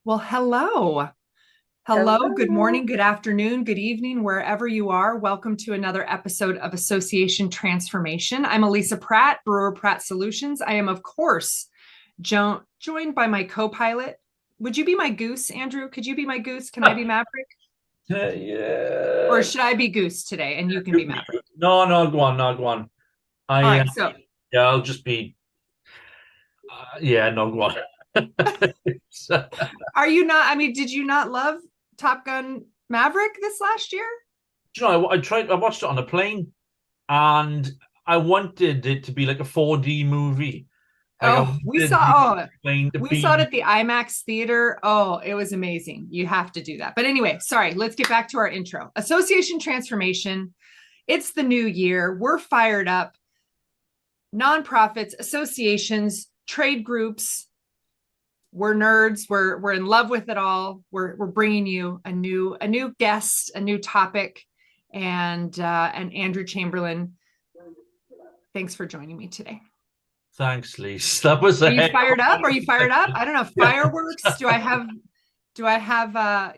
Well, hello. Hello, good Hello. morning, good afternoon, good evening, wherever you are. Welcome to another episode of Association Transformation. I'm Elisa Pratt, Brewer Pratt Solutions. I am, of course, joined by my co-pilot. Would you be my goose, Andrew? Could you be my goose? Can I be Maverick? Or Yeah. should I be goose today and you can be Maverick? No, no, go on, no, go on. All I right, so Yeah, I'll just be. Yeah, no, go on. So, are you not? I mean, did you not love Top Gun Maverick this last year? I tried. I watched it on a plane, and I wanted it to be like a 4D movie. Like I Oh, wanted the plane to we saw it be. at the IMAX theater. Oh, it was amazing. You have to do that. But anyway, sorry, let's get back to our intro. Association transformation. It's the new year. We're fired up. Nonprofits, associations, trade groups. We're nerds. We're in love with it all. We're bringing you a new guest, a new topic, and Andrew Chamberlain. Thanks for joining me today. Thanks, Lise. That was Are a you heck of fired a up? Are you fired up? introduction. I don't know. Yeah, Fireworks? Do I have that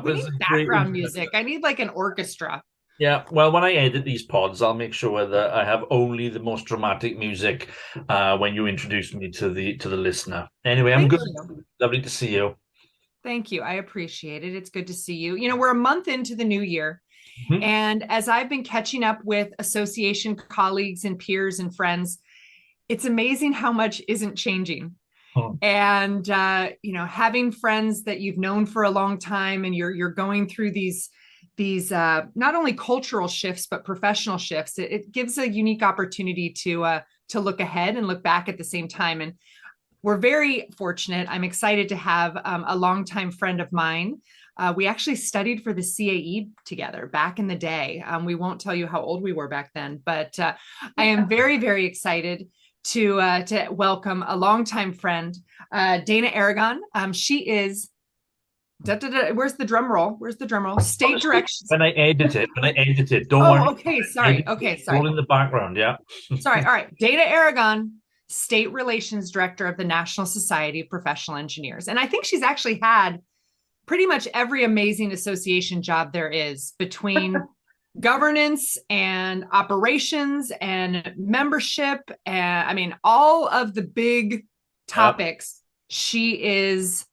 we was need a great background music. introduction. I need like an orchestra. Yeah, well, when I edit these pods, I'll make sure that I have only the most dramatic music when you introduce me to the listener. Anyway, I'm Thank good. you. Lovely to see you. Thank you. I appreciate it. It's good to see you. We're a month into the new year. Mhm. And as I've been catching up with association colleagues and peers and friends, it's amazing how much isn't changing. Oh, And having friends that you've known for a long time, and you're going through these not only cultural shifts but professional shifts. It gives a unique opportunity to look ahead and look back at the same time. And we're very fortunate. I'm excited to have a longtime friend of mine. We actually studied for the CAE together back in the day. We won't tell you how old we were back then, but I am very, very excited to welcome a longtime friend, Dana Aragon. She is. Where's the drum roll? Where's the drum roll? State honestly, directions. when I edit it, don't Oh, worry. okay. Sorry. Edit Okay. all Sorry. in the background. Yeah. Sorry. All right. Dana Aragon, State Relations Director of the National Society of Professional Engineers. And I think she's actually had pretty much every amazing association job there is between governance and operations and membership. And I mean, all of the big Yeah. topics, she's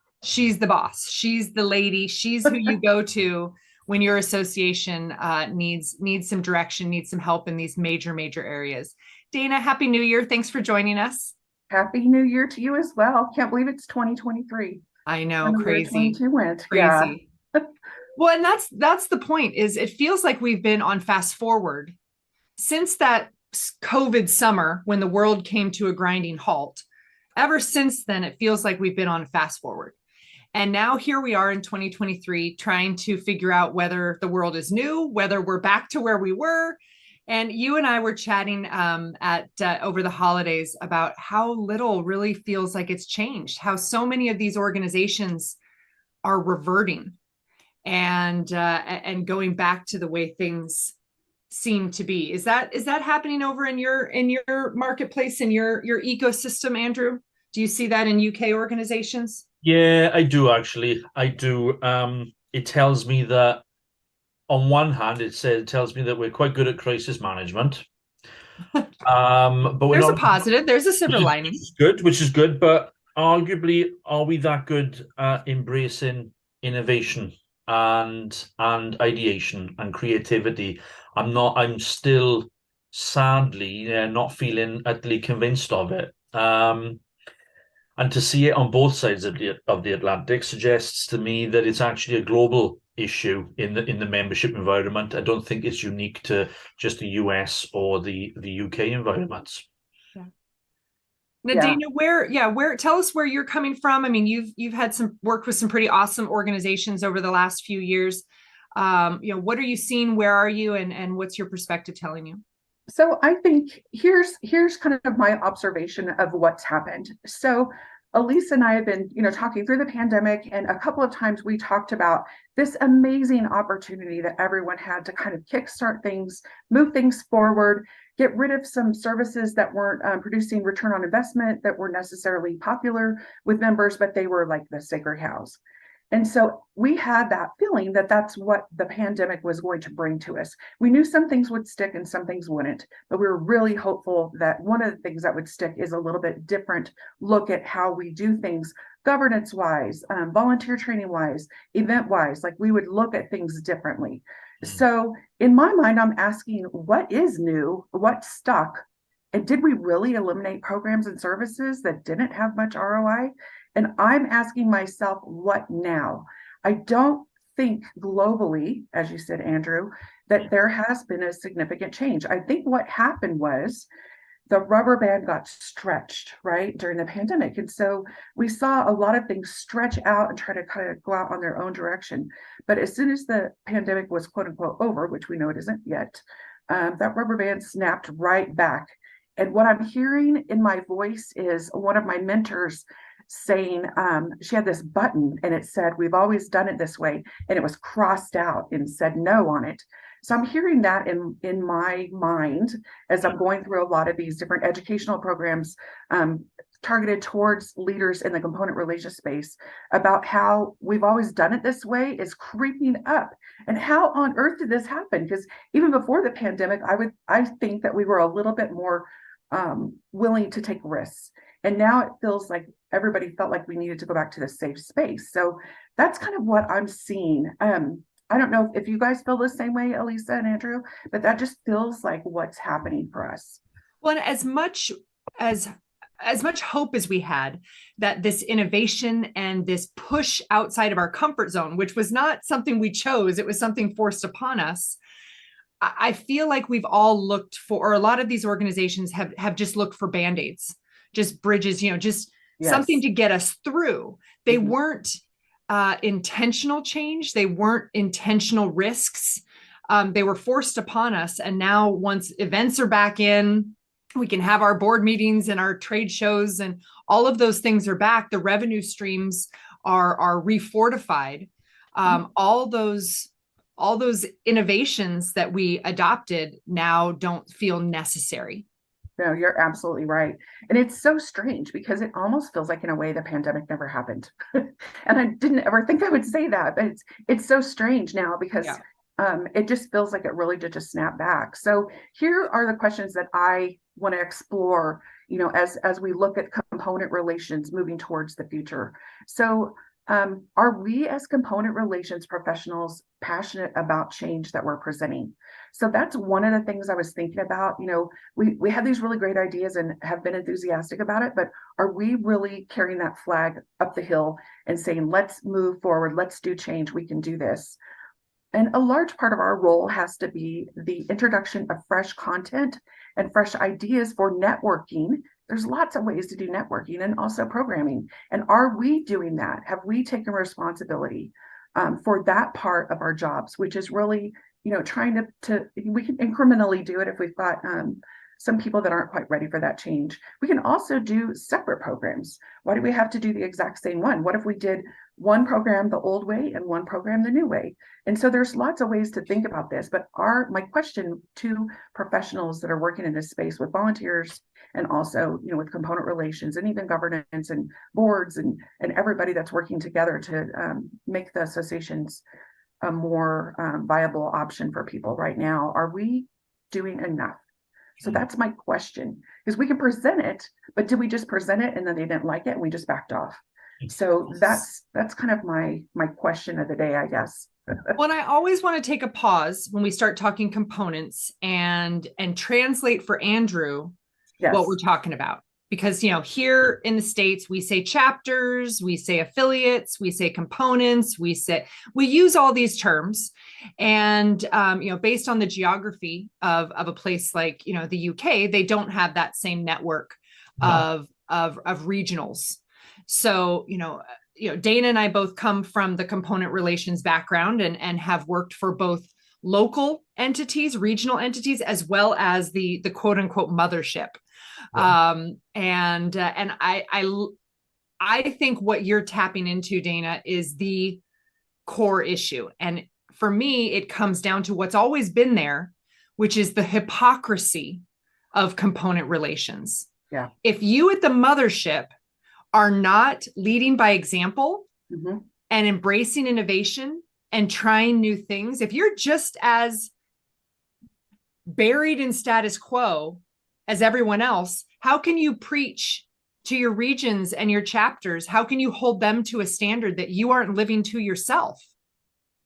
the boss. She's the lady. She's who you go to when your association needs some direction, needs some help in these major areas. Dana, happy New Year. Thanks for joining us. Happy New Year to you as well. Can't believe it's 2023. I know, When the year crazy, 22 went. Yeah. crazy. Well, and that's the point. Is it feels like we've been on fast forward since that COVID summer when the world came to a grinding halt. Ever since then, it feels like we've been on a fast forward. And now here we are in 2023 trying to figure out whether the world is new, whether we're back to where we were. And you and I were chatting at over the holidays about how little really feels like it's changed, how so many of these organizations are reverting and going back to the way things seem to be. Is that happening over in your marketplace, in your ecosystem, Andrew? Do you see that in UK organizations? Yeah, I do actually. I do. It tells me that on one hand, it tells me that we're quite good at crisis management. But we're There's a not, positive, there's a silver which lining. is good, which is good. But arguably, are we that good at embracing innovation and ideation and creativity? I'm not. I'm still sadly not feeling utterly convinced of it. And to see it on both sides of the Atlantic suggests to me that it's actually a global issue in the membership environment. I don't think it's unique to just the US or the UK environments. Yeah. Yeah. Nadina, where tell us where you're coming from. I mean, you've had some worked with some pretty awesome organizations over the last few years. What are you seeing? Where are you? And what's your perspective telling you? So I think here's kind of my observation of what's happened. So Elisa and I have been, talking through the pandemic, and a couple of times we talked about this amazing opportunity that everyone had to kind of kickstart things, move things forward, get rid of some services that weren't producing return on investment, that were necessarily popular with members, but they were like the sacred cows. And so we had that feeling that that's what the pandemic was going to bring to us. We knew some things would stick and some things wouldn't, but we were really hopeful that one of the things that would stick is a little bit different look at how we do things governance wise, volunteer training wise, event wise. Like we would look at things differently. So in my mind, I'm asking what is new, what stuck, and did we really eliminate programs and services that didn't have much ROI? And I'm asking myself, what now? I don't think globally, as you said, Andrew, that there has been a significant change. I think what happened was the rubber band got stretched, right, during the pandemic. And so we saw a lot of things stretch out and try to kind of go out on their own direction. But as soon as the pandemic was quote unquote over, which we know it isn't yet, that rubber band snapped right back. And what I'm hearing in my voice is one of my mentors saying, she had this button and it said, "We've always done it this way." And it was crossed out and said no on it. So I'm hearing that in my mind as I'm going through a lot of these different educational programs targeted towards leaders in the component relation space, about how we've always done it this way is creeping up. And how on earth did this happen? Because even before the pandemic, I think that we were a little bit more willing to take risks. And now it feels like everybody felt like we needed to go back to the safe space. So that's kind of what I'm seeing. I don't know if you guys feel the same way, Elisa and Andrew, but that just feels like what's happening for us. Well, and as much hope as we had that this innovation and this push outside of our comfort zone, which was not something we chose, it was something forced upon us. I feel like we've all looked for, or a lot of these organizations have just looked for band-aids, just bridges, just something to get us through. They weren't intentional change. They weren't intentional risks. They were forced upon us. And now once events are back in, we can have our board meetings and our trade shows and all of those things are back. The revenue streams are refortified. All those innovations that we adopted now don't feel necessary. No, you're absolutely right. And it's so strange because it almost feels like in a way the pandemic never happened. And I didn't ever think I would say that, but it's so strange now because it just feels like it really did just snap back. So here are the questions that I want to explore, as we look at component relations moving towards the future. So are we as component relations professionals passionate about change that we're presenting? So that's one of the things I was thinking about. We have these really great ideas and have been enthusiastic about it, but are we really carrying that flag up the hill and saying, let's move forward, let's do change, we can do this? And a large part of our role has to be the introduction of fresh content and fresh ideas for networking. There's lots of ways to do networking and also programming. And are we doing that? Have we taken responsibility for that part of our jobs, which is really, trying to we can incrementally do it if we've got some people that aren't quite ready for that change. We can also do separate programs. Why do we have to do the exact same one? What if we did one program the old way and one program the new way? And so there's lots of ways to think about this, but my question to professionals that are working in this space with volunteers and also, with component relations and even governance and boards and everybody that's working together to make the associations a more viable option for people right now, are we doing enough? So that's my question, because we can present it, but did we just present it and then they didn't like it and we just backed off? So that's kind of my question of the day, I guess. Well, and I always want to take a pause when we start talking components and translate for Andrew what we're talking about. Because, here in the States, we say chapters, we say affiliates, we say components, we use all these terms. And, based on the geography of a place like, the UK, they don't have that same network of regionals. So, Dana and I both come from the component relations background and have worked for both local entities, regional entities, as well as the quote unquote mothership. And I I think what you're tapping into, Dana, is the core issue. And for me, it comes down to what's always been there, which is the hypocrisy of component relations. Yeah. If you at the mothership are not leading by example and embracing innovation and trying new things, if you're just as buried in status quo as everyone else, how can you preach to your regions and your chapters? How can you hold them to a standard that you aren't living to yourself?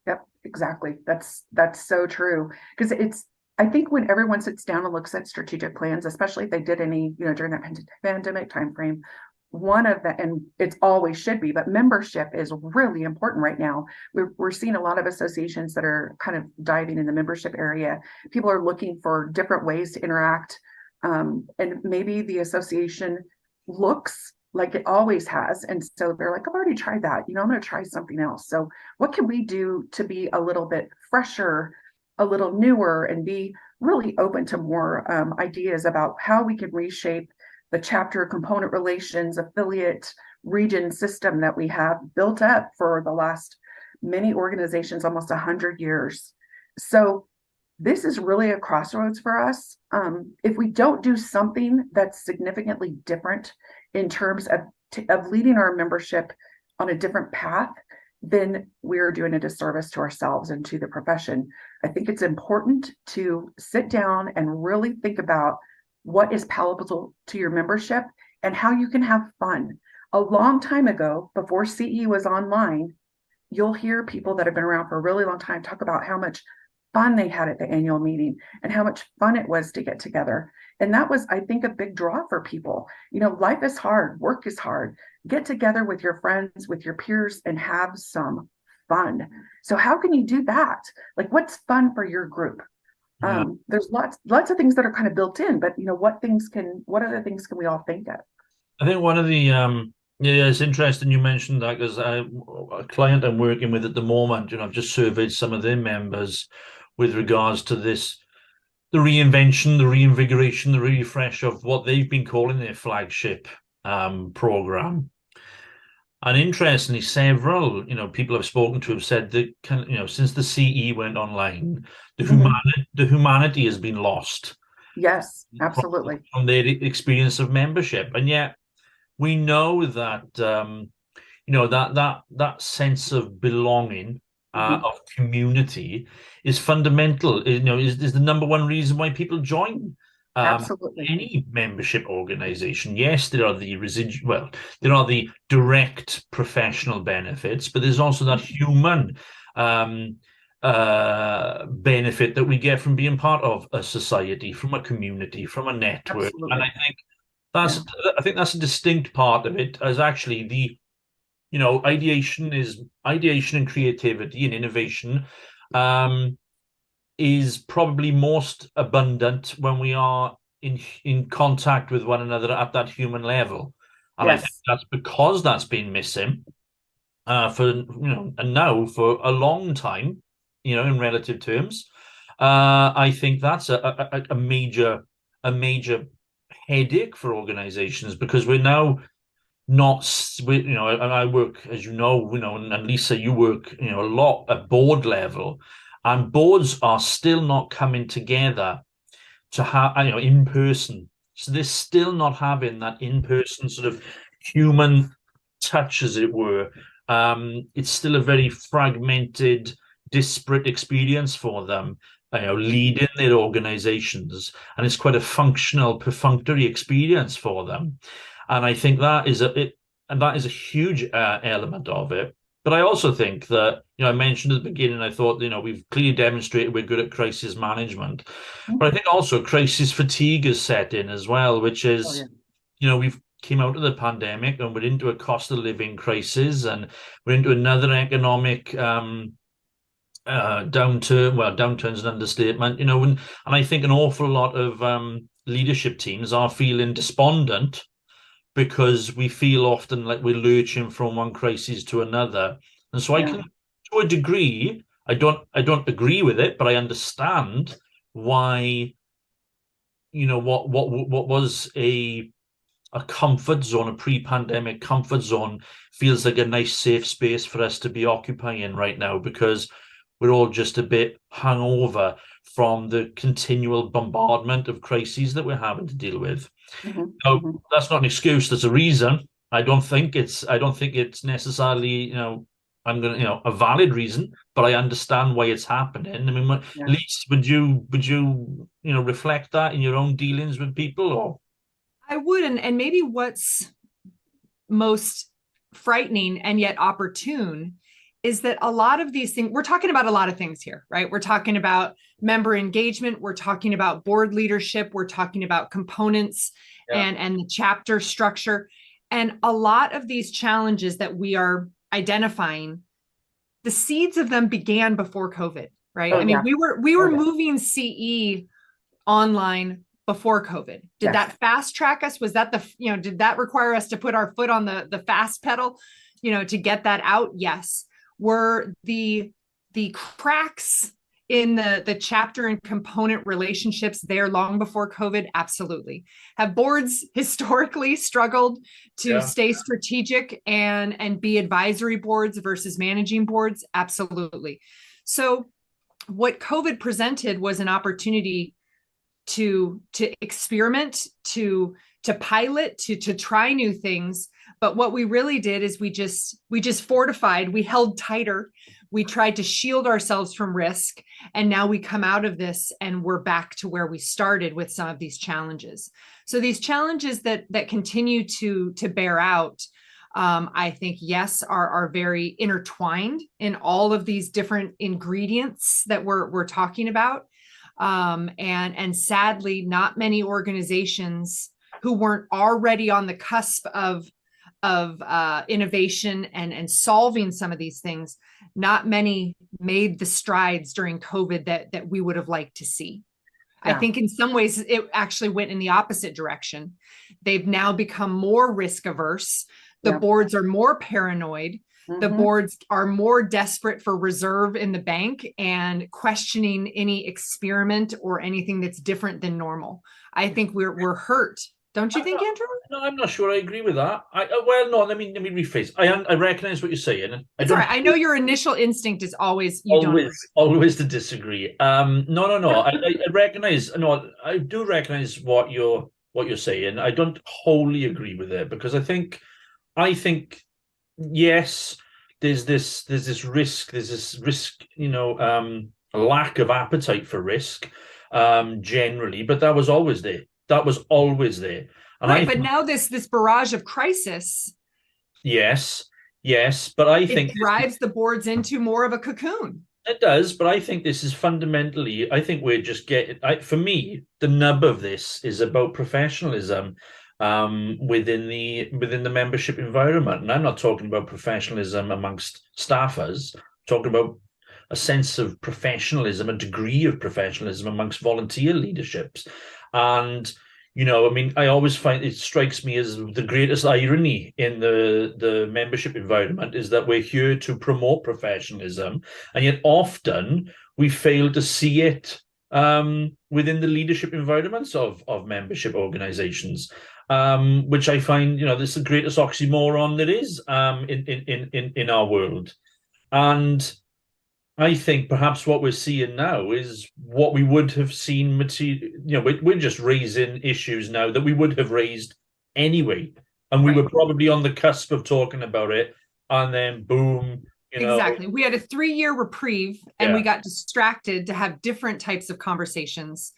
Yep, exactly. That's so true. Because I think when everyone sits down and looks at strategic plans, especially if they did any, during that pandemic timeframe, one of the, and it's always should be, but membership is really important right now. We're seeing a lot of associations that are kind of diving in the membership area. People are looking for different ways to interact. And maybe the association looks like it always has. And so they're like, I've already tried that. I'm going to try something else. So what can we do to be a little bit fresher, a little newer, and be really open to more ideas about how we can reshape the chapter component relations, affiliate, region system that we have built up for the last many organizations, almost 100 years. So this is really a crossroads for us. If we don't do something that's significantly different in terms of leading our membership on a different path, then we're doing a disservice to ourselves and to the profession. I think it's important to sit down and really think about what is palatable to your membership and how you can have fun. A long time ago, before CE was online, you'll hear people that have been around for a really long time talk about how much fun they had at the annual meeting and how much fun it was to get together. And that was, I think, a big draw for people. Life is hard, work is hard. Get together with your friends, with your peers, and have some fun. So how can you do that? Like, what's fun for your group? Yeah. There's lots of things that are kind of built in, but what other things can we all think of? I think one of the yeah, it's interesting you mentioned that, because a client I'm working with at the moment, I've just surveyed some of their members with regards to this, the reinvention, the reinvigoration, the refresh of what they've been calling their flagship program. And interestingly, several, people I've spoken to have said that since the CE went online, the humanity has been lost. Yes, absolutely. From their experience of membership. And yet we know that that sense of belonging, of community, is fundamental. Is the number one reason why people join Absolutely. any membership organization. Yes, there are the there are the direct professional benefits, but there's also that human benefit that we get from being part of a society, from a community, from a network. Absolutely. And I think that's a distinct part of it, as actually the ideation and creativity and innovation is probably most abundant when we are in contact with one another at that human level. And yes. I think that's because that's been missing and now for a long time, in relative terms. I think that's a major headache for organizations, because we're now not, and I work, as and Lisa, you work, a lot at board level, and boards are still not coming together to have, in person. So they're still not having that in-person sort of human touch, as it were. It's still a very fragmented, disparate experience for them, leading their organizations, and it's quite a functional, perfunctory experience for them. And I think that is a huge element of it. But I also think that, I mentioned at the beginning, I thought, we've clearly demonstrated we're good at crisis management. But I think also crisis fatigue is set in as well, which is, we've came out of the pandemic and we're into a cost of living crisis, and we're into another economic downturn. Well, downturn's an understatement, and I think an awful lot of leadership teams are feeling despondent, because we feel often like we're lurching from one crisis to another. And so I can, to a degree, I don't agree with it, but I understand why, what was a a comfort zone, a pre-pandemic comfort zone, feels like a nice safe space for us to be occupying right now, because we're all just a bit hungover from the continual bombardment of crises that we're having to deal with. Now, that's not an excuse. There's a reason. I don't think it's necessarily, a valid reason, but I understand why it's happening. I mean, Yeah. Lise, reflect that in your own dealings with people, or? I would, and maybe what's most frightening and yet opportune is that a lot of these things, we're talking about a lot of things here, right? We're talking about member engagement, we're talking about board leadership, we're talking about components and the chapter structure. And a lot of these challenges that we are identifying, the seeds of them began before COVID, right? I mean, we were moving CE online before COVID. Did that fast track us? Was that did that require us to put our foot on the fast pedal, to get that out? Yes. Were the cracks in the chapter and component relationships there long before COVID? Absolutely. Have boards historically struggled to stay strategic and be advisory boards versus managing boards? Absolutely. So what COVID presented was an opportunity to experiment, to pilot, to try new things. But what we really did is we just fortified, we held tighter, we tried to shield ourselves from risk. And now we come out of this and we're back to where we started with some of these challenges. So these challenges that continue to bear out, I think, yes, are very intertwined in all of these different ingredients that we're talking about. And sadly, not many organizations who weren't already on the cusp of innovation and solving some of these things, not many made the strides during COVID that we would have liked to see. I think in some ways it actually went in the opposite direction. They've now become more risk averse. The boards are more paranoid. The boards are more desperate for reserve in the bank and questioning any experiment or anything that's different than normal. I think we're hurt. Don't you think, Andrew? No, I'm not sure I agree with that. Let me rephrase. I recognize what you're saying. It's all right. I know your initial instinct is always always to disagree. No. I recognize. No, I do recognize what you're saying. I don't wholly agree with it, because I think yes, there's this risk, a lack of appetite for risk, generally, but that was always there. And right, but now this barrage of crisis. Yes, but I think it drives the boards into more of a cocoon. It does, but I think this is fundamentally, I think we're just for me, the nub of this is about professionalism within the membership environment. And I'm not talking about professionalism amongst staffers. I'm talking about a sense of professionalism, a degree of professionalism amongst volunteer leaderships. And, I always find it strikes me as the greatest irony in the membership environment is that we're here to promote professionalism, and yet often we fail to see it within the leadership environments of membership organizations. Which I find, this is the greatest oxymoron there is in our world. And I think perhaps what we're seeing now is what we would have seen we're just raising issues now that we would have raised anyway. And we were probably on the cusp of talking about it, and then boom, Exactly. We had a 3-year reprieve and we got distracted to have different types of conversations.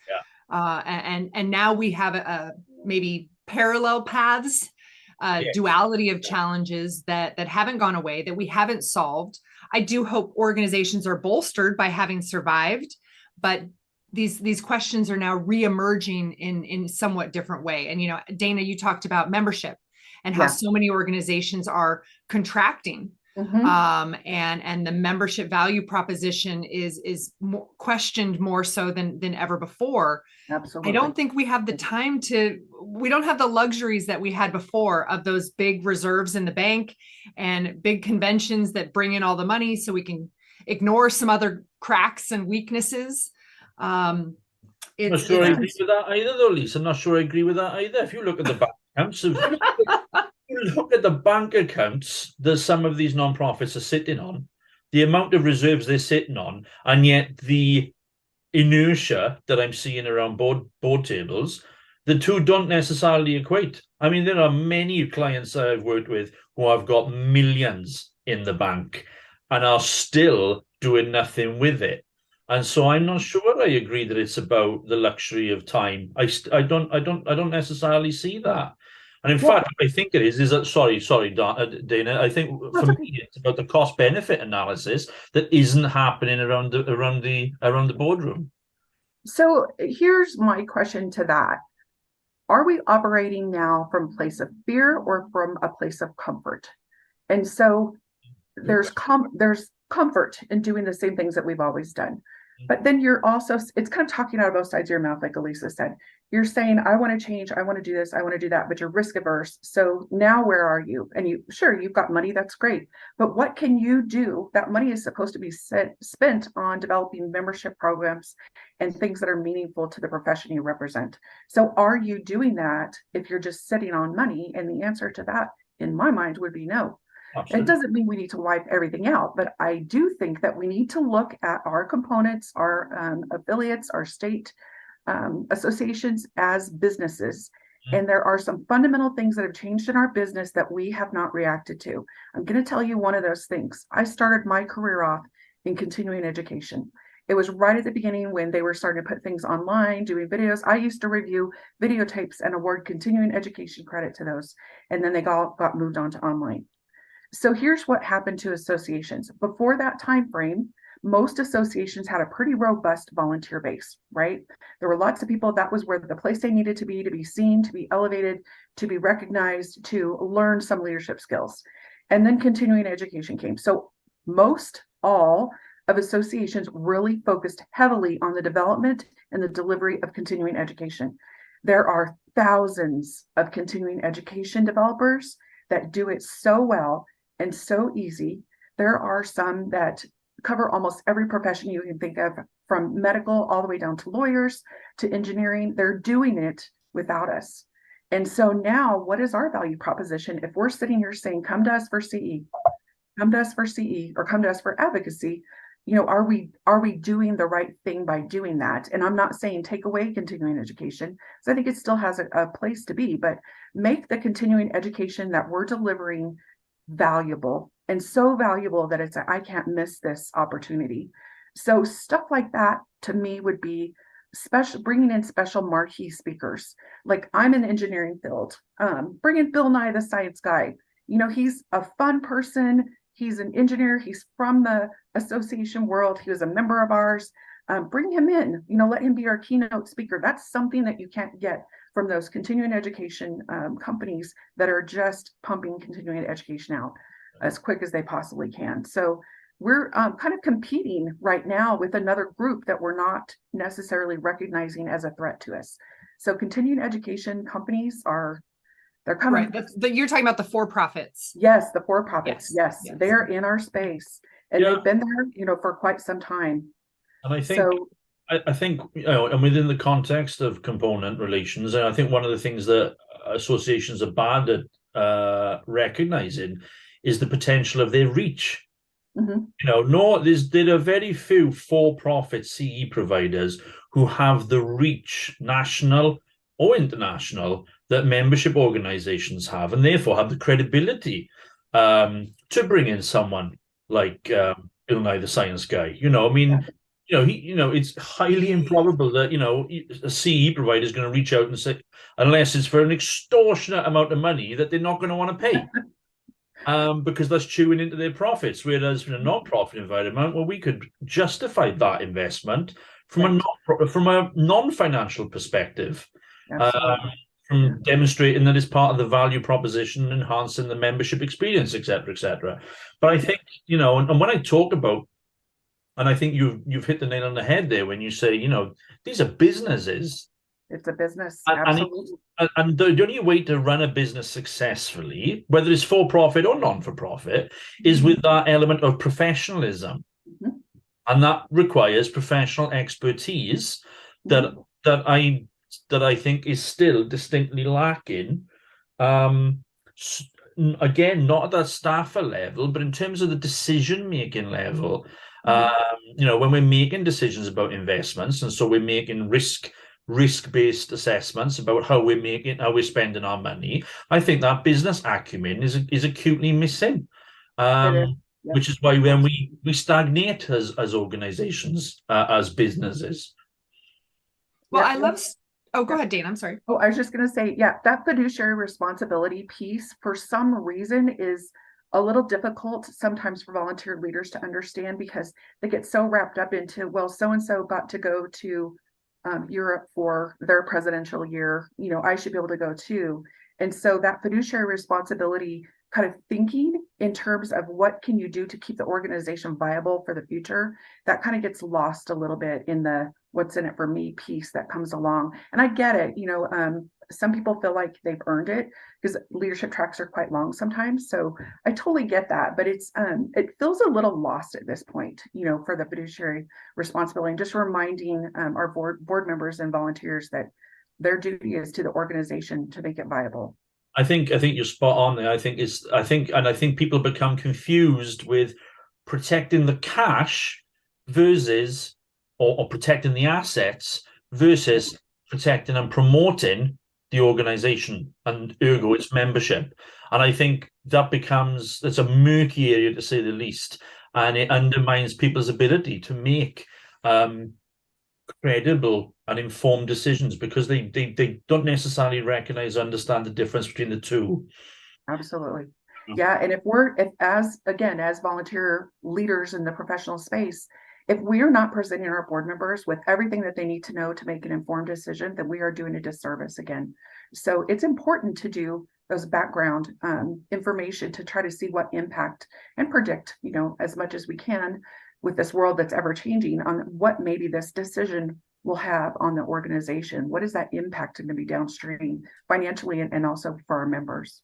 And now we have maybe parallel paths, duality of challenges that haven't gone away, that we haven't solved. I do hope organizations are bolstered by having survived, but these questions are now reemerging in somewhat different way. And, Dana, you talked about membership and how so many organizations are contracting. And the membership value proposition is more questioned more so than ever before. Absolutely. I don't think we have the time we don't have the luxuries that we had before of those big reserves in the bank and big conventions that bring in all the money so we can ignore some other cracks and weaknesses. I'm not sure I agree with that either, though, Lisa. I'm not sure I agree with that either. If you look at the bank accounts of you look at the bank accounts that some of these non-profits are sitting on, the amount of reserves they're sitting on, and yet the inertia that I'm seeing around board tables, the two don't necessarily equate. I mean, there are many clients that I've worked with who have got millions in the bank and are still doing nothing with it. And so I'm not sure I agree that it's about the luxury of time. I don't necessarily see that. And in fact, I think it is that sorry, Dana. I think for me it's about the cost benefit analysis that isn't happening around the boardroom. So here's my question to that. Are we operating now from a place of fear or from a place of comfort? And so there's comfort in doing the same things that we've always done. But then you're also, it's kind of talking out of both sides of your mouth, like Elisa said. You're saying, I want to change, I want to do this, I want to do that, but you're risk averse. So now where are you? And you've got money, that's great. But what can you do? That money is supposed to be spent on developing membership programs and things that are meaningful to the profession you represent. So are you doing that if you're just sitting on money? And the answer to that, in my mind, would be no. Absolutely. It doesn't mean we need to wipe everything out, but I do think that we need to look at our components, our affiliates, our state associations as businesses. Mm-hmm. And there are some fundamental things that have changed in our business that we have not reacted to. I'm going to tell you one of those things. I started my career off in continuing education. It was right at the beginning when they were starting to put things online, doing videos. I used to review videotapes and award continuing education credit to those. And then they got moved on to online. So here's what happened to associations. Before that time frame, most associations had a pretty robust volunteer base, right? There were lots of people. That was where the place they needed to be seen, to be elevated, to be recognized, to learn some leadership skills. And then continuing education came. So most all of associations really focused heavily on the development and the delivery of continuing education. There are thousands of continuing education developers that do it so well and so easy. There are some that cover almost every profession you can think of, from medical all the way down to lawyers to engineering. They're doing it without us. And so now what is our value proposition? If we're sitting here saying, come to us for CE, come to us for CE, or come to us for advocacy, are we doing the right thing by doing that? And I'm not saying take away continuing education, because I think it still has a place to be, but make the continuing education that we're delivering valuable, and so valuable that it's I can't miss this opportunity. So stuff like that to me would be special, bringing in special marquee speakers. Like, I'm in the engineering field, bring in Bill Nye the Science Guy. He's a fun person. He's an engineer. He's from the association world. He was a member of ours. Bring him in, let him be our keynote speaker. That's something that you can't get from those continuing education companies that are just pumping continuing education out as quick as they possibly can. So we're kind of competing right now with another group that we're not necessarily recognizing as a threat to us. So continuing education companies they're coming. Right. You're talking about the for-profits. Yes, the for-profits. Yes. They're in our space, and they've been there, for quite some time. And I think, I think, and within the context of component relations, and I think one of the things that associations are bad at recognizing is the potential of their reach. Mm-hmm. There are very few for-profit CE providers who have the reach, national or international, that membership organizations have, and therefore have the credibility to bring in someone like Bill Nye the Science Guy. It's highly improbable that a CE provider is going to reach out and say, unless it's for an extortionate amount of money that they're not going to want to pay. Because that's chewing into their profits. Whereas in a non-profit environment, well, we could justify that investment from a non-financial perspective, from demonstrating that it's part of the value proposition, enhancing the membership experience, et cetera, et cetera. But I think, and when I talk about, and I think you've hit the nail on the head there when you say, these are businesses. It's a business, absolutely. And the only way to run a business successfully, whether it's for-profit or non-for-profit, is with that element of professionalism. Mm-hmm. And that requires professional expertise that I think is still distinctly lacking Again, not at that staffer level, but in terms of the decision-making level, when we're making decisions about investments, and so we're making risk-based assessments about how we're spending our money, I think that business acumen is acutely missing. Yep. Which is why when we stagnate as organizations, as businesses. Well, Yeah. Go ahead, Dana. I'm sorry. Oh, I was just going to say, yeah, that fiduciary responsibility piece for some reason is a little difficult sometimes for volunteer leaders to understand, because they get so wrapped up into, well, so-and-so got to go to Europe for their presidential year, I should be able to go too. And so that fiduciary responsibility kind of thinking in terms of what can you do to keep the organization viable for the future, that kind of gets lost a little bit in the what's in it for me piece that comes along. And I get it, some people feel like they've earned it because leadership tracks are quite long sometimes. So I totally get that, but it feels a little lost at this point, for the fiduciary responsibility, and just reminding our board members and volunteers that their duty is to the organization to make it viable. I think you're spot on there. I think people become confused with protecting the cash versus or protecting the assets versus protecting and promoting the organization and ergo its membership. And I think it's a murky area, to say the least, and it undermines people's ability to make credible and informed decisions, because they don't necessarily recognize or understand the difference between the two. Absolutely. Yeah. And if as volunteer leaders in the professional space, if we're not presenting our board members with everything that they need to know to make an informed decision, then we are doing a disservice again. So it's important to do those background information to try to see what impact and predict, as much as we can with this world that's ever changing, on what maybe this decision will have on the organization. What is that impact going to be downstream financially and also for our members?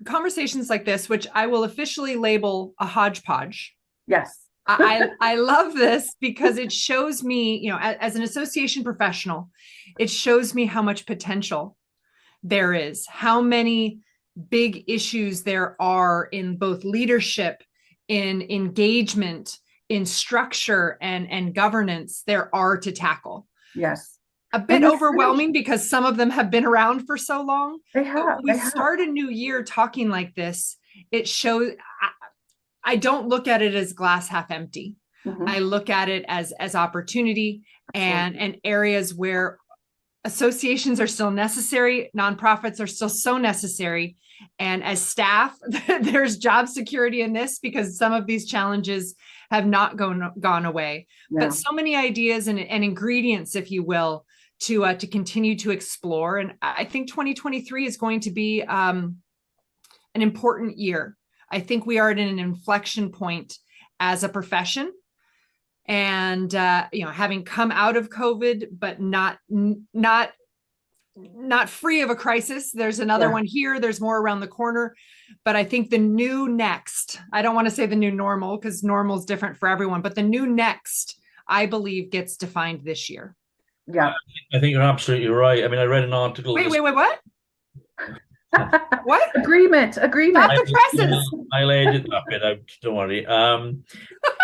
Conversations like this, which I will officially label a hodgepodge. Yes. I love this because it shows me, as an association professional, it shows me how much potential there is, how many big issues there are in both leadership, in engagement, in structure and governance there are to tackle. Yes. A bit overwhelming because some of them have been around for so long. They have. When we start a new year talking like this, it shows. I don't look at it as glass half empty. I look at it as opportunity and areas where associations are still necessary. Nonprofits are still so necessary. And as staff, there's job security in this because some of these challenges have not gone away. Yeah. But so many ideas and ingredients, if you will, to continue to explore. And I think 2023 is going to be an important year. I think we are at an inflection point as a profession. And having come out of COVID, but not free of a crisis. There's another one here. There's more around the corner. But I think the new next, I don't want to say the new normal because normal is different for everyone, but the new next, I believe, gets defined this year. Yeah. I think you're absolutely right. I mean, I read an article. Wait, what? What? Agreement. Not the presses. I'll edit that bit out. Don't worry. I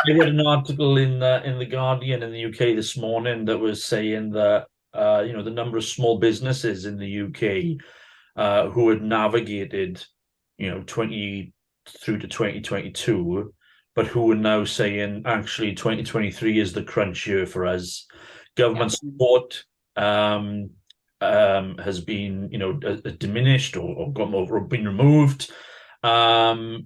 read an article in the Guardian in the UK this morning that was saying that the number of small businesses in the UK who had navigated 20 through to 2022, but who are now saying actually 2023 is the crunch year for us. Government support has been diminished or been removed. And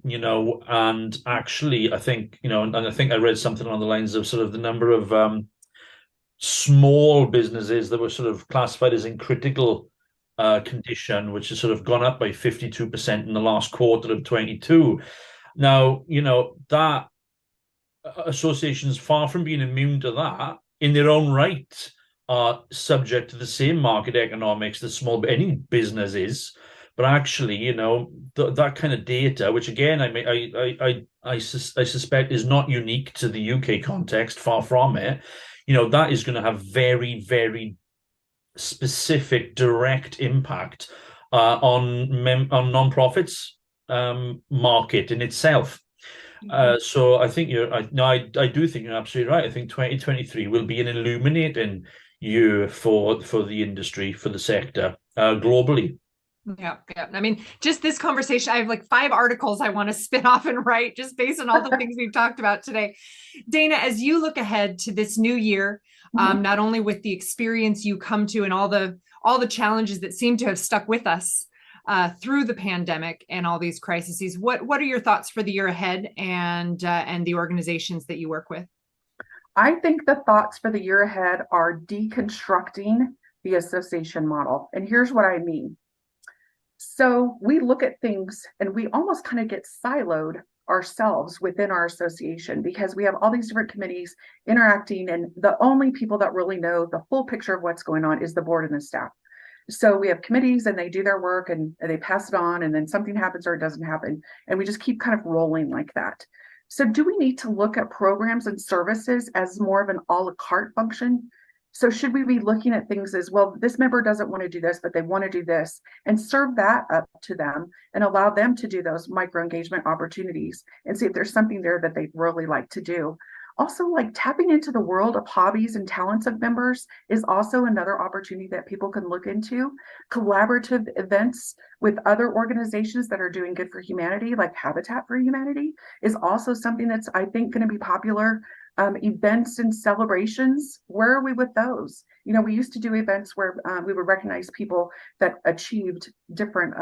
actually I think I think I read something on the lines of sort of the number of small businesses that were sort of classified as in critical condition, which has sort of gone up by 52% in the last quarter of 22. Now, that associations, far from being immune to that, in their own right, are subject to the same market economics that any business is. But actually, that kind of data, which again, I suspect is not unique to the UK context, far from it. That is going to have very, very specific, direct impact on nonprofits market in itself. So I think I do think you're absolutely right. I think 2023 will be an illuminating year for the industry, for the sector, globally. Yeah. I mean, just this conversation, I have like 5 articles I want to spin off and write just based on all the things we've talked about today. Dana, as you look ahead to this new year, not only with the experience you come to and all the challenges that seem to have stuck with us through the pandemic and all these crises, what are your thoughts for the year ahead and the organizations that you work with? I think the thoughts for the year ahead are deconstructing the association model. And here's what I mean. So we look at things and we almost kind of get siloed ourselves within our association because we have all these different committees interacting, and the only people that really know the full picture of what's going on is the board and the staff. So we have committees and they do their work and they pass it on, and then something happens or it doesn't happen, and we just keep kind of rolling like that. So do we need to look at programs and services as more of an a la carte function? So should we be looking at things as, well, this member doesn't want to do this, but they want to do this, and serve that up to them and allow them to do those micro engagement opportunities and see if there's something there that they'd really like to do. Also, like tapping into the world of hobbies and talents of members is also another opportunity that people can look into. Collaborative events with other organizations that are doing good for humanity, like Habitat for Humanity, is also something that's, I think, going to be popular. Events and celebrations, where are we with those? You know, we used to do events where we would recognize people that achieved different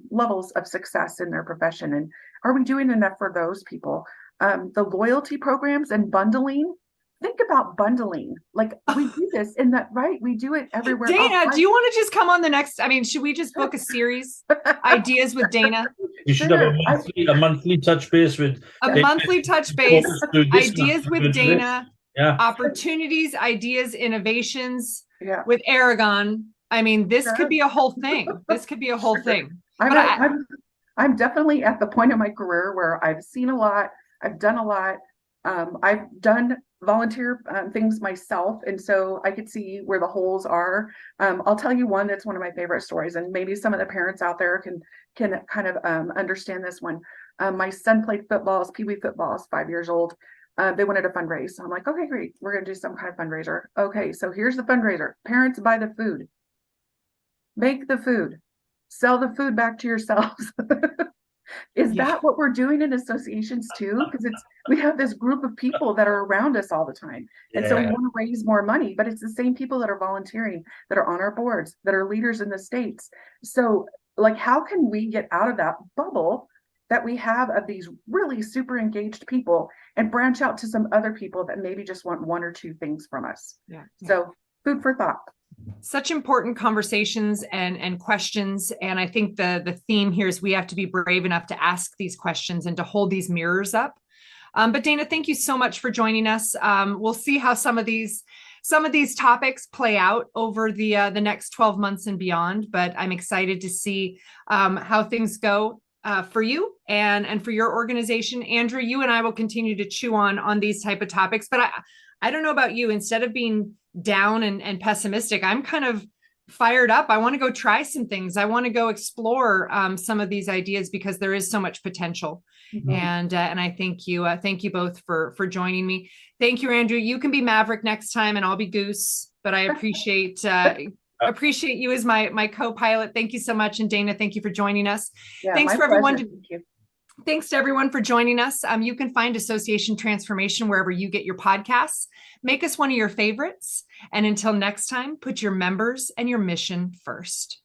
levels of success in their profession. And are we doing enough for those people? The loyalty programs and bundling. Think about bundling. Like we do this in that, right? We do it everywhere. Dana, do you want to just come on the next? I mean, should we just book a series? Ideas with Dana? You should have a monthly touch base with monthly touch base. Ideas with Dana. Yeah. Opportunities, ideas, innovations with Aragon. I mean, this could be a whole thing. This could be a whole thing. I'm definitely at the point in my career where I've seen a lot. I've done a lot. I've done volunteer things myself, and so I could see where the holes are. I'll tell you one that's one of my favorite stories, and maybe some of the parents out there can kind of understand this one. My son played football, Pee Wee football, 5 years old. They wanted to fundraise. So I'm like, okay, great. We're going to do some kind of fundraiser. Okay, so here's the fundraiser. Parents, buy the food. Make the food. Sell the food back to yourselves. Is that what we're doing in associations too? Because we have this group of people that are around us all the time. And so we want to raise more money, but it's the same people that are volunteering, that are on our boards, that are leaders in the states. So like, how can we get out of that bubble that we have of these really super engaged people and branch out to some other people that maybe just want 1 or 2 things from us? So food for thought. Such important conversations and questions. And I think the theme here is we have to be brave enough to ask these questions and to hold these mirrors up. But Dana, thank you so much for joining us. We'll see how some of these topics play out over the next 12 months and beyond. But I'm excited to see how things go for you and for your organization. Andrew, you and I will continue to chew on these type of topics. But I don't know about you. Instead of being down and pessimistic, I'm kind of fired up. I want to go try some things. I want to go explore some of these ideas because there is so much potential. And I thank you both for joining me. Thank you, Andrew. You can be Maverick next time, and I'll be Goose. But I appreciate you as my co-pilot. Thank you so much. And Dana, thank you for joining us. Thanks for everyone. Thank you. Thanks to everyone for joining us. You can find Association Transformation wherever you get your podcasts. Make us one of your favorites. And until next time, put your members and your mission first.